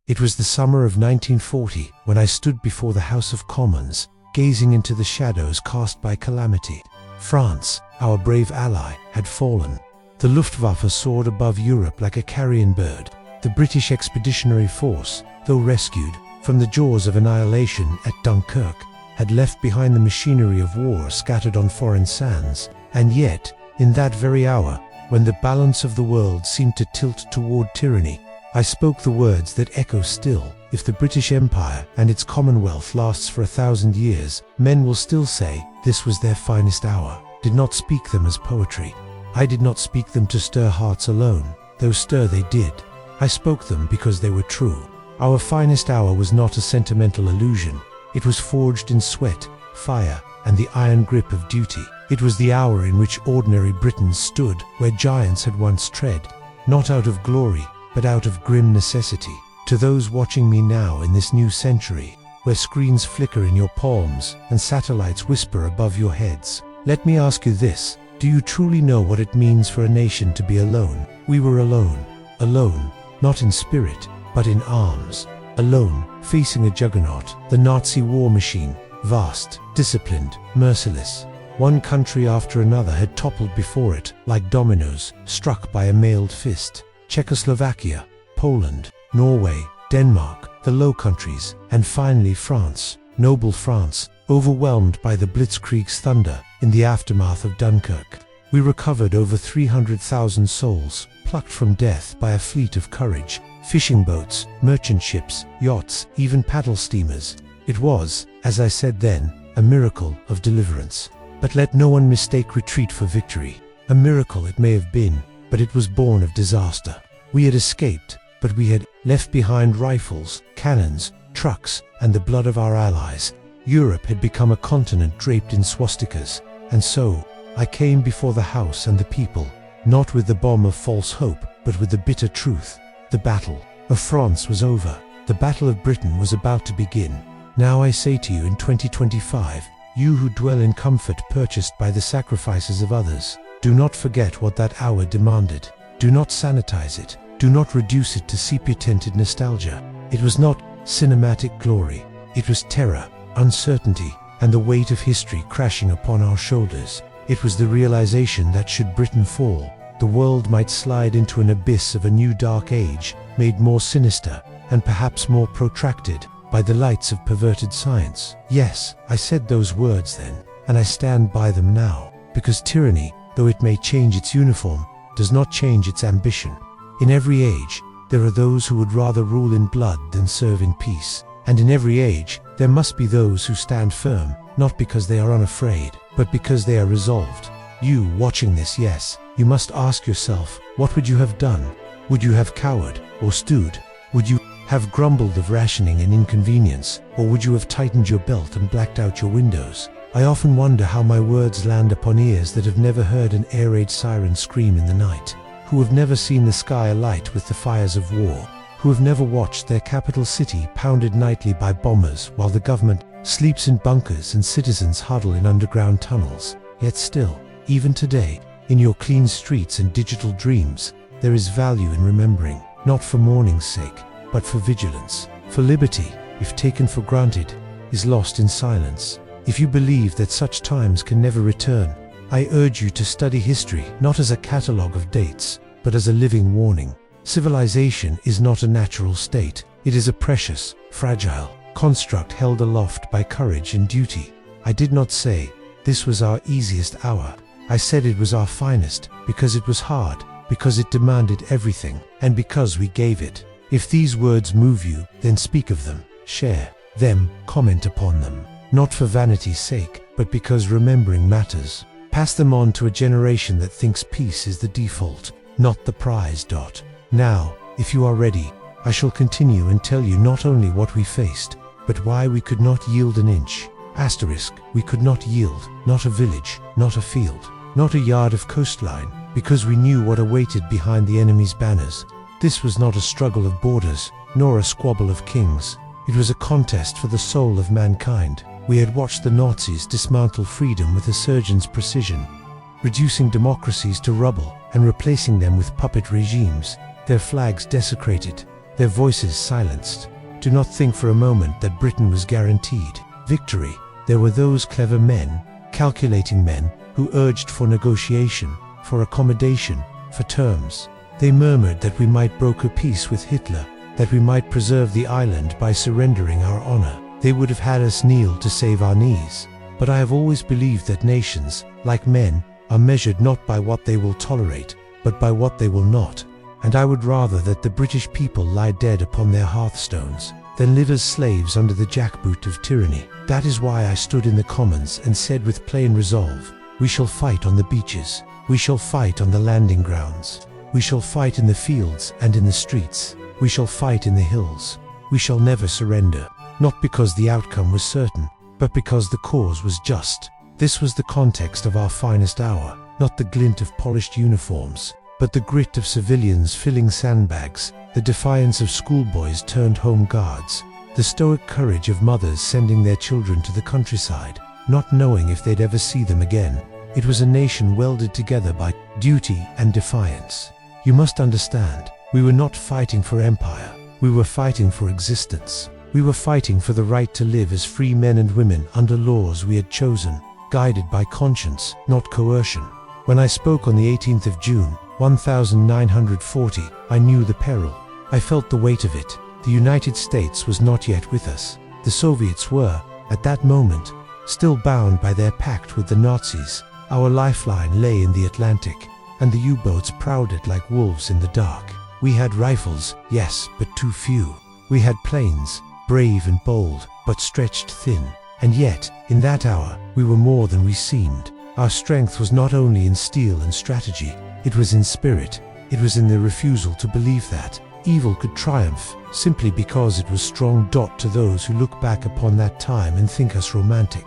It was the summer of 1940 when I stood before the House of Commons, gazing into the shadows cast by calamity. France, our brave ally, had fallen. The Luftwaffe soared above Europe like a carrion bird. The British Expeditionary Force, though rescued from the jaws of annihilation at Dunkirk, had left behind the machinery of war scattered on foreign sands. And yet, in that very hour, when the balance of the world seemed to tilt toward tyranny, I spoke the words that echo still. If the British Empire and its Commonwealth lasts for 1,000 years, men will still say this was their finest hour. Did not speak them as poetry. I did not speak them to stir hearts alone, though stir they did. I spoke them because they were true. Our finest hour was not a sentimental illusion. It was forged in sweat, fire, and the iron grip of duty. It was the hour in which ordinary Britons stood where giants had once tread, not out of glory, but out of grim necessity. To those watching me now in this new century, where screens flicker in your palms and satellites whisper above your heads, let me ask you this: do you truly know what it means for a nation to be alone? We were alone. Alone, not in spirit, but in arms. Alone, facing a juggernaut, the Nazi war machine, vast, disciplined, merciless. One country after another had toppled before it, like dominoes, struck by a mailed fist. Czechoslovakia, Poland, Norway, Denmark, the Low Countries, and finally France, noble France, overwhelmed by the Blitzkrieg's thunder in the aftermath of Dunkirk. We recovered over 300,000 souls, plucked from death by a fleet of courage, fishing boats, merchant ships, yachts, even paddle steamers. It was, as I said then, a miracle of deliverance. But let no one mistake retreat for victory. A miracle it may have been, but it was born of disaster. We had escaped, but we had left behind rifles, cannons, trucks, and the blood of our allies. Europe had become a continent draped in swastikas, and so I came before the House and the people, not with the bomb of false hope, but with the bitter truth. The battle of France was over. The Battle of Britain was about to begin. Now I say to you in 2025, you who dwell in comfort purchased by the sacrifices of others, do not forget what that hour demanded. Do not sanitize it. Do not reduce it to sepia-tinted nostalgia. It was not cinematic glory. It was terror, uncertainty, and the weight of history crashing upon our shoulders. It was the realization that should Britain fall, the world might slide into an abyss of a new dark age, made more sinister, and perhaps more protracted, by the lights of perverted science. Yes, I said those words then, and I stand by them now, because tyranny, though it may change its uniform, does not change its ambition. In every age, there are those who would rather rule in blood than serve in peace. And in every age, there must be those who stand firm, not because they are unafraid, but because they are resolved. You, watching this, yes, you must ask yourself, what would you have done? Would you have cowered, or stood? Would you have grumbled of rationing and inconvenience, or would you have tightened your belt and blacked out your windows? I often wonder how my words land upon ears that have never heard an air raid siren scream in the night, who have never seen the sky alight with the fires of war, who have never watched their capital city pounded nightly by bombers while the government sleeps in bunkers and citizens huddle in underground tunnels. Yet still, even today, in your clean streets and digital dreams, there is value in remembering, not for mourning's sake, but for vigilance. For liberty, if taken for granted, is lost in silence. If you believe that such times can never return, I urge you to study history not as a catalogue of dates, but as a living warning. Civilization is not a natural state. It is a precious, fragile construct held aloft by courage and duty. I did not say this was our easiest hour. I said it was our finest, because it was hard, because it demanded everything, and because we gave it. If these words move you, then speak of them, share them, comment upon them, not for vanity's sake, but because remembering matters. Pass them on to a generation that thinks peace is the default, not the prize. Now, if you are ready, I shall continue and tell you not only what we faced, but why we could not yield an inch. Asterisk, we could not yield, not a village, not a field, not a yard of coastline, because we knew what awaited behind the enemy's banners. This was not a struggle of borders, nor a squabble of kings. It was a contest for the soul of mankind. We had watched the Nazis dismantle freedom with a surgeon's precision, reducing democracies to rubble and replacing them with puppet regimes, their flags desecrated, their voices silenced. Do not think for a moment that Britain was guaranteed victory. There were those clever men, calculating men, who urged for negotiation, for accommodation, for terms. They murmured that we might broker peace with Hitler, that we might preserve the island by surrendering our honor. They would have had us kneel to save our knees. But I have always believed that nations, like men, are measured not by what they will tolerate, but by what they will not. And I would rather that the British people lie dead upon their hearthstones than live as slaves under the jackboot of tyranny. That is why I stood in the Commons and said with plain resolve, we shall fight on the beaches, we shall fight on the landing grounds, we shall fight in the fields and in the streets, we shall fight in the hills, we shall never surrender, not because the outcome was certain, but because the cause was just. This was the context of our finest hour, not the glint of polished uniforms, but the grit of civilians filling sandbags, the defiance of schoolboys turned home guards, the stoic courage of mothers sending their children to the countryside, not knowing if they'd ever see them again. It was a nation welded together by duty and defiance. You must understand, we were not fighting for empire, we were fighting for existence. We were fighting for the right to live as free men and women under laws we had chosen, guided by conscience, not coercion. When I spoke on the 18th of June, 1940, I knew the peril. I felt the weight of it. The United States was not yet with us. The Soviets were, at that moment, still bound by their pact with the Nazis. Our lifeline lay in the Atlantic, and the U-boats prowled like wolves in the dark. We had rifles, yes, but too few. We had planes, brave and bold, but stretched thin. And yet, in that hour, we were more than we seemed. Our strength was not only in steel and strategy, it was in spirit. It was in the refusal to believe that evil could triumph, simply because it was strong. To those who look back upon that time and think us romantic,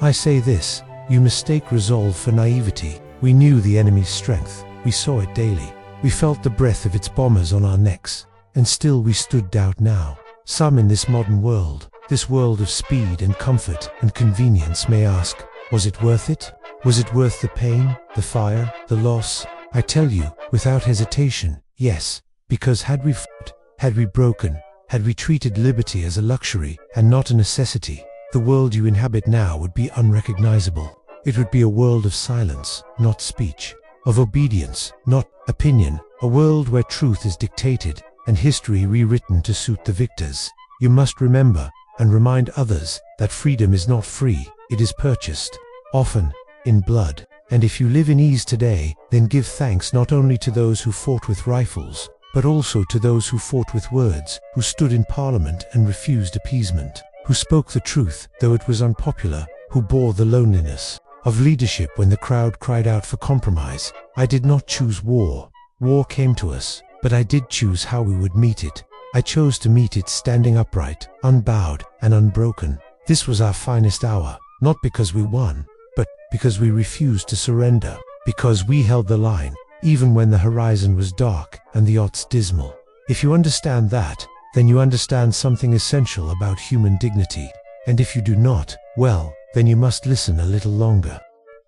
I say this, you mistake resolve for naivety. We knew the enemy's strength, we saw it daily. We felt the breath of its bombers on our necks, and still we stood out now. Some in this modern world, this world of speed and comfort and convenience may ask, was it worth it? Was it worth the pain, the fire, the loss? I tell you, without hesitation, yes, because had we fought, had we broken, had we treated liberty as a luxury and not a necessity, the world you inhabit now would be unrecognizable. It would be a world of silence, not speech, of obedience, not opinion, a world where truth is dictated and history rewritten to suit the victors. You must remember and remind others that freedom is not free, it is purchased, often in blood. And if you live in ease today, then give thanks not only to those who fought with rifles, but also to those who fought with words, who stood in Parliament and refused appeasement, who spoke the truth, though it was unpopular, who bore the loneliness of leadership when the crowd cried out for compromise. I did not choose war. War came to us, but I did choose how we would meet it. I chose to meet it standing upright, unbowed, and unbroken. This was our finest hour, not because we won, but because we refused to surrender, because we held the line, even when the horizon was dark and the odds dismal. If you understand that, then you understand something essential about human dignity. And if you do not, well, then you must listen a little longer.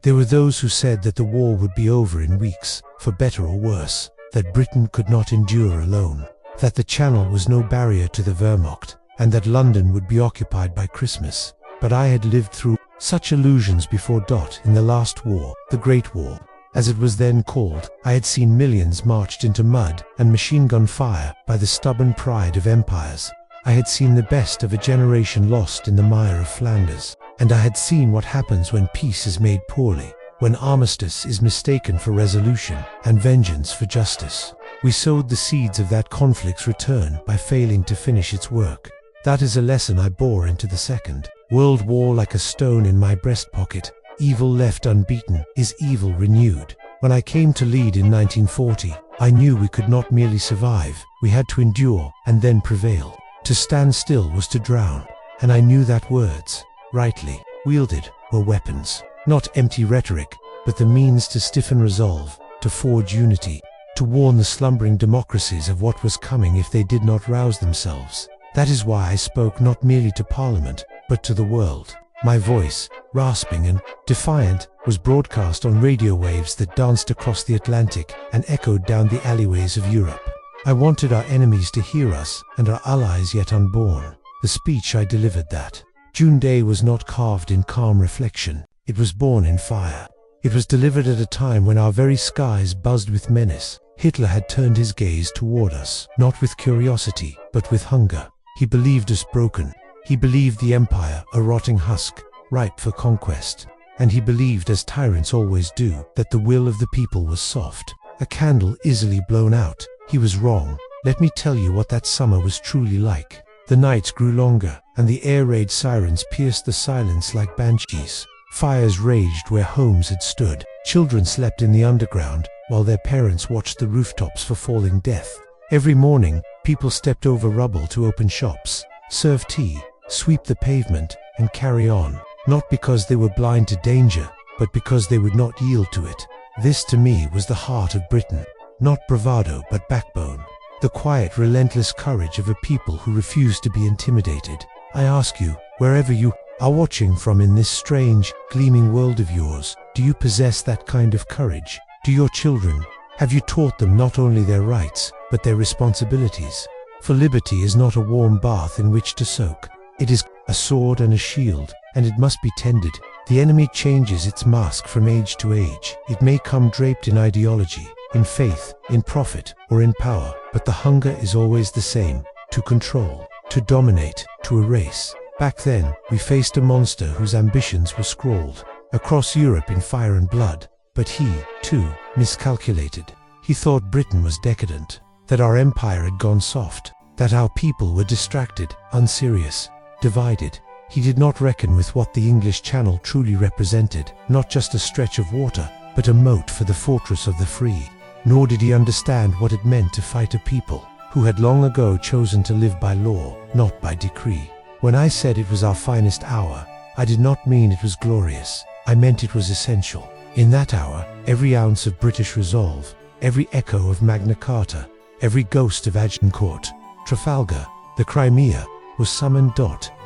There were those who said that the war would be over in weeks, for better or worse, that Britain could not endure alone, that the Channel was no barrier to the Wehrmacht, and that London would be occupied by Christmas. But I had lived through such illusions before. In the last war, the Great War, as it was then called, I had seen millions marched into mud and machine gun fire by the stubborn pride of empires. I had seen the best of a generation lost in the mire of Flanders, and I had seen what happens when peace is made poorly, when armistice is mistaken for resolution and vengeance for justice. We sowed the seeds of that conflict's return by failing to finish its work. That is a lesson I bore into the Second World War like a stone in my breast pocket. Evil left unbeaten is evil renewed. When I came to lead in 1940, I knew we could not merely survive, we had to endure and then prevail. To stand still was to drown, and I knew that words, rightly wielded, were weapons, not empty rhetoric, but the means to stiffen resolve, to forge unity, to warn the slumbering democracies of what was coming if they did not rouse themselves. That is why I spoke not merely to Parliament, but to the world. My voice, rasping and defiant, was broadcast on radio waves that danced across the Atlantic and echoed down the alleyways of Europe. I wanted our enemies to hear us, and our allies yet unborn. The speech I delivered that June day was not carved in calm reflection. It was born in fire. It was delivered at a time when our very skies buzzed with menace. Hitler had turned his gaze toward us, not with curiosity, but with hunger. He believed us broken. He believed the empire a rotting husk, ripe for conquest. And he believed, as tyrants always do, that the will of the people was soft, a candle easily blown out. He was wrong. Let me tell you what that summer was truly like. The nights grew longer, and the air raid sirens pierced the silence like banshees. Fires raged where homes had stood. Children slept in the underground, while their parents watched the rooftops for falling death. Every morning, people stepped over rubble to open shops, serve tea, sweep the pavement, and carry on. Not because they were blind to danger, but because they would not yield to it. This to me was the heart of Britain. Not bravado, but backbone. The quiet, relentless courage of a people who refused to be intimidated. I ask you, wherever you are watching from in this strange, gleaming world of yours, do you possess that kind of courage? Do your children? Have you taught them not only their rights, but their responsibilities? For liberty is not a warm bath in which to soak. It is a sword and a shield, and it must be tended. The enemy changes its mask from age to age. It may come draped in ideology, in faith, in profit, or in power, but the hunger is always the same: to control, to dominate, to erase. Back then, we faced a monster whose ambitions were scrawled across Europe in fire and blood. But he, too, miscalculated. He thought Britain was decadent, that our empire had gone soft, that our people were distracted, unserious, divided. He did not reckon with what the English Channel truly represented, not just a stretch of water, but a moat for the fortress of the free. Nor did he understand what it meant to fight a people who had long ago chosen to live by law, not by decree. When I said it was our finest hour, I did not mean it was glorious. I meant it was essential. In that hour, every ounce of British resolve, every echo of Magna Carta, every ghost of Agincourt, Trafalgar, the Crimea, was summoned.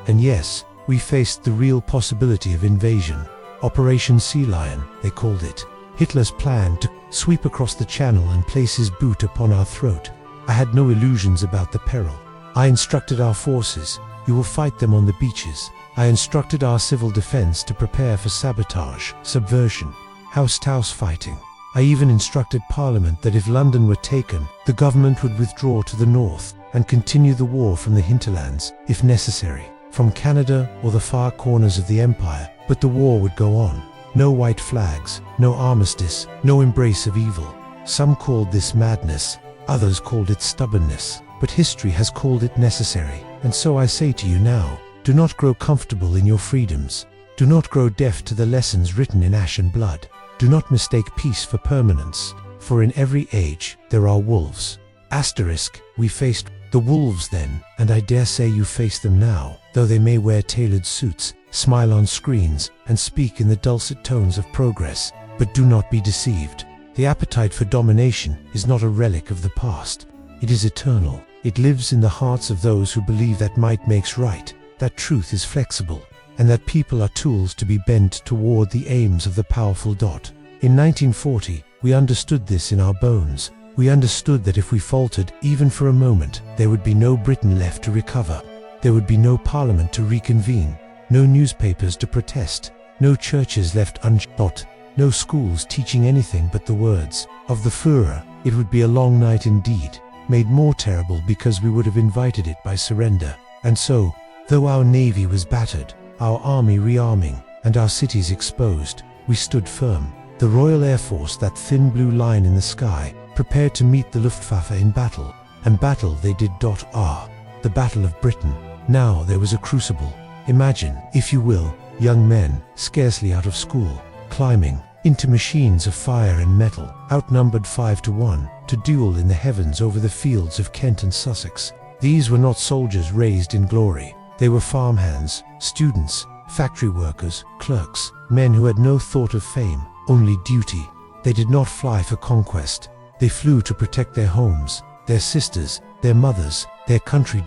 And yes, we faced the real possibility of invasion. Operation Sea Lion, they called it. Hitler's plan to sweep across the Channel and place his boot upon our throat. I had no illusions about the peril. I instructed our forces, you will fight them on the beaches. I instructed our civil defense to prepare for sabotage, subversion, house-to-house fighting. I even instructed Parliament that if London were taken, the government would withdraw to the north and continue the war from the hinterlands, if necessary, from Canada or the far corners of the empire, but the war would go on. No white flags, no armistice, no embrace of evil. Some called this madness, others called it stubbornness, but history has called it necessary. And so I say to you now, do not grow comfortable in your freedoms. Do not grow deaf to the lessons written in ash and blood. Do not mistake peace for permanence, for in every age there are wolves. Asterisk, we faced the wolves then, and I dare say you face them now, though they may wear tailored suits, smile on screens, and speak in the dulcet tones of progress. But do not be deceived. The appetite for domination is not a relic of the past. It is eternal. It lives in the hearts of those who believe that might makes right, that truth is flexible, and that people are tools to be bent toward the aims of the powerful. In 1940, we understood this in our bones. We understood that if we faltered even for a moment, there would be no Britain left to recover. There would be no parliament to reconvene, no newspapers to protest, no churches left unshut, no schools teaching anything but the words of the Führer. It would be a long night indeed, made more terrible because we would have invited it by surrender. And so, though our navy was battered, our army rearming, and our cities exposed, we stood firm. The Royal Air Force, that thin blue line in the sky, prepared to meet the Luftwaffe in battle. And battle they did. The Battle of Britain. Now there was a crucible. Imagine, if you will, young men, scarcely out of school, climbing into machines of fire and metal, outnumbered 5-1, to duel in the heavens over the fields of Kent and Sussex. These were not soldiers raised in glory. They were farmhands, students, factory workers, clerks, men who had no thought of fame, only duty. They did not fly for conquest. They flew to protect their homes, their sisters, their mothers, their country.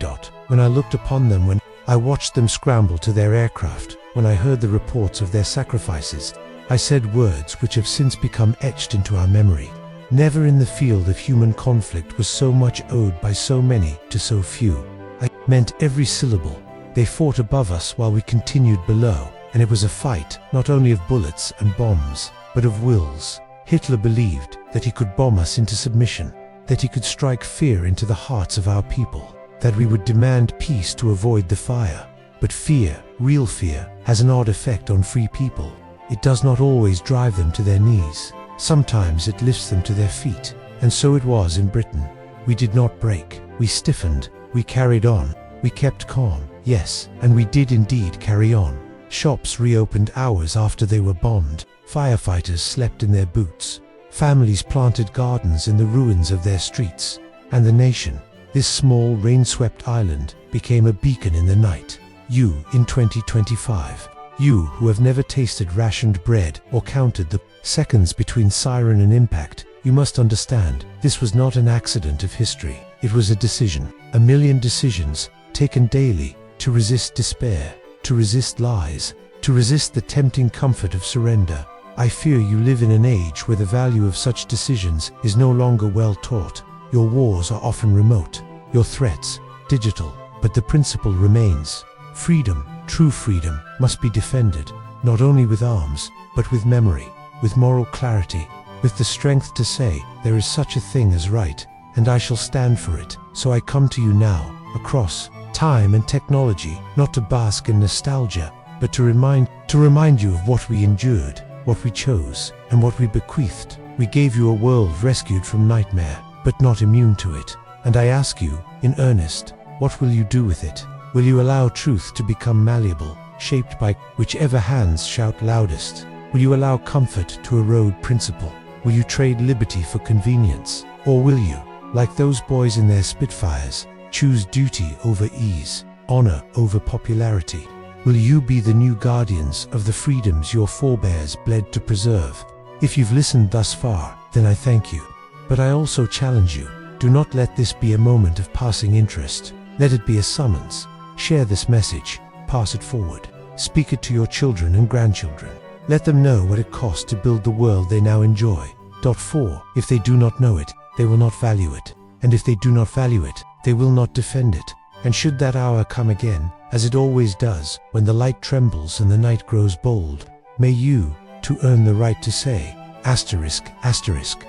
When I looked upon them, when I watched them scramble to their aircraft, when I heard the reports of their sacrifices, I said words which have since become etched into our memory. Never in the field of human conflict was so much owed by so many to so few. I meant every syllable. They fought above us while we continued below, and it was a fight not only of bullets and bombs, but of wills. Hitler believed that he could bomb us into submission, that he could strike fear into the hearts of our people, that we would demand peace to avoid the fire. But fear, real fear, has an odd effect on free people. It does not always drive them to their knees. Sometimes it lifts them to their feet. And so it was in Britain. We did not break. We stiffened. We carried on. We kept calm. Yes, and we did indeed carry on. Shops reopened hours after they were bombed. Firefighters slept in their boots. Families planted gardens in the ruins of their streets. And the nation, this small rain-swept island, became a beacon in the night. You, in 2025. You, who have never tasted rationed bread or counted the seconds between siren and impact, you must understand, this was not an accident of history. It was a decision. A million decisions, taken daily, to resist despair, to resist lies, to resist the tempting comfort of surrender. I fear you live in an age where the value of such decisions is no longer well taught. Your wars are often remote, your threats digital, but the principle remains. Freedom, true freedom, must be defended, not only with arms, but with memory, with moral clarity, with the strength to say, there is such a thing as right, and I shall stand for it. So I come to you now, across time and technology, not to bask in nostalgia, but to remind you of what we endured, what we chose, and what we bequeathed. We gave you a world rescued from nightmare, but not immune to it. And I ask you, in earnest, what will you do with it? Will you allow truth to become malleable, shaped by whichever hands shout loudest? Will you allow comfort to erode principle? Will you trade liberty for convenience? Or will you, like those boys in their Spitfires, choose duty over ease, honor over popularity? Will you be the new guardians of the freedoms your forebears bled to preserve? If you've listened thus far, then I thank you. But I also challenge you, do not let this be a moment of passing interest. Let it be a summons. Share this message, pass it forward. Speak it to your children and grandchildren. Let them know what it costs to build the world they now enjoy. 4. If they do not know it, they will not value it. And if they do not value it, they will not defend it. And should that hour come again, as it always does, when the light trembles and the night grows bold, may you, to earn the right to say, asterisk, asterisk.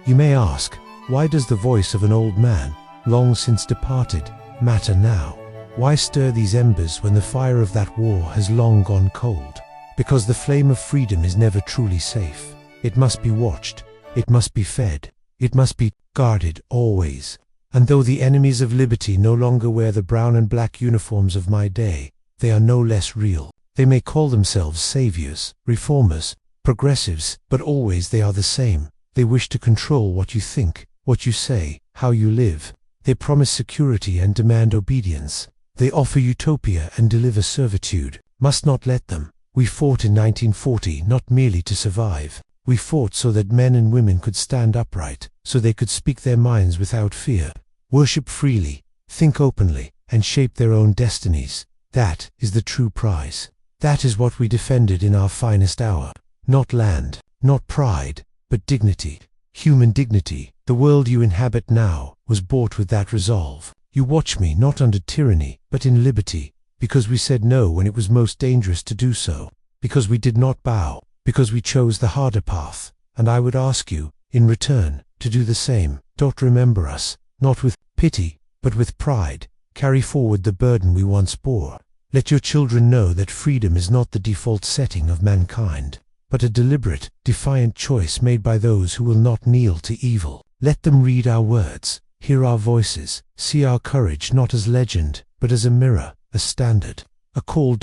You may ask, why does the voice of an old man, long since departed, matter now? Why stir these embers when the fire of that war has long gone cold? Because the flame of freedom is never truly safe. It must be watched. It must be fed. It must be guarded always. And though the enemies of liberty no longer wear the brown and black uniforms of my day, they are no less real. They may call themselves saviors, reformers, progressives, but always they are the same. They wish to control what you think, what you say, how you live. They promise security and demand obedience. They offer utopia and deliver servitude. Must not let them. We fought in 1940 not merely to survive. We fought so that men and women could stand upright, so they could speak their minds without fear, worship freely, think openly, and shape their own destinies. That is the true prize. That is what we defended in our finest hour. Not land, not pride, but dignity. Human dignity. The world you inhabit now was bought with that resolve. You watch me not under tyranny, but in liberty, because we said no when it was most dangerous to do so, because we did not bow, because we chose the harder path. And I would ask you, in return, to do the same. Remember us, not with pity, but with pride. Carry forward the burden we once bore. Let your children know that freedom is not the default setting of mankind, but a deliberate, defiant choice made by those who will not kneel to evil. Let them read our words, hear our voices, see our courage not as legend, but as a mirror, a standard, a call.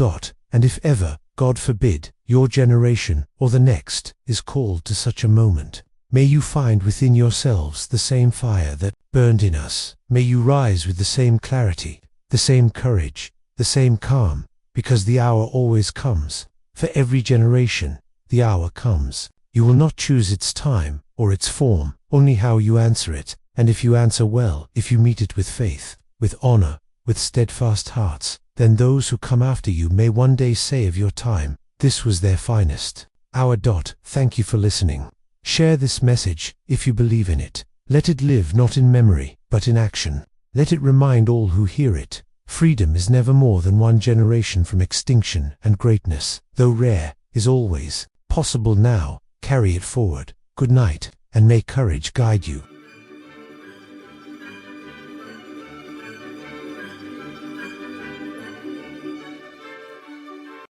And if ever, God forbid, your generation, or the next, is called to such a moment, may you find within yourselves the same fire that burned in us. May you rise with the same clarity, the same courage, the same calm, because the hour always comes. For every generation, the hour comes. You will not choose its time, or its form, only how you answer it. And if you answer well, if you meet it with faith, with honor, with steadfast hearts, then those who come after you may one day say of your time, this was their finest hour. Thank you for listening. Share this message if you believe in it. Let it live not in memory, but in action. Let it remind all who hear it. Freedom is never more than one generation from extinction, and greatness, though rare, is always possible now. Carry it forward. Good night, and may courage guide you.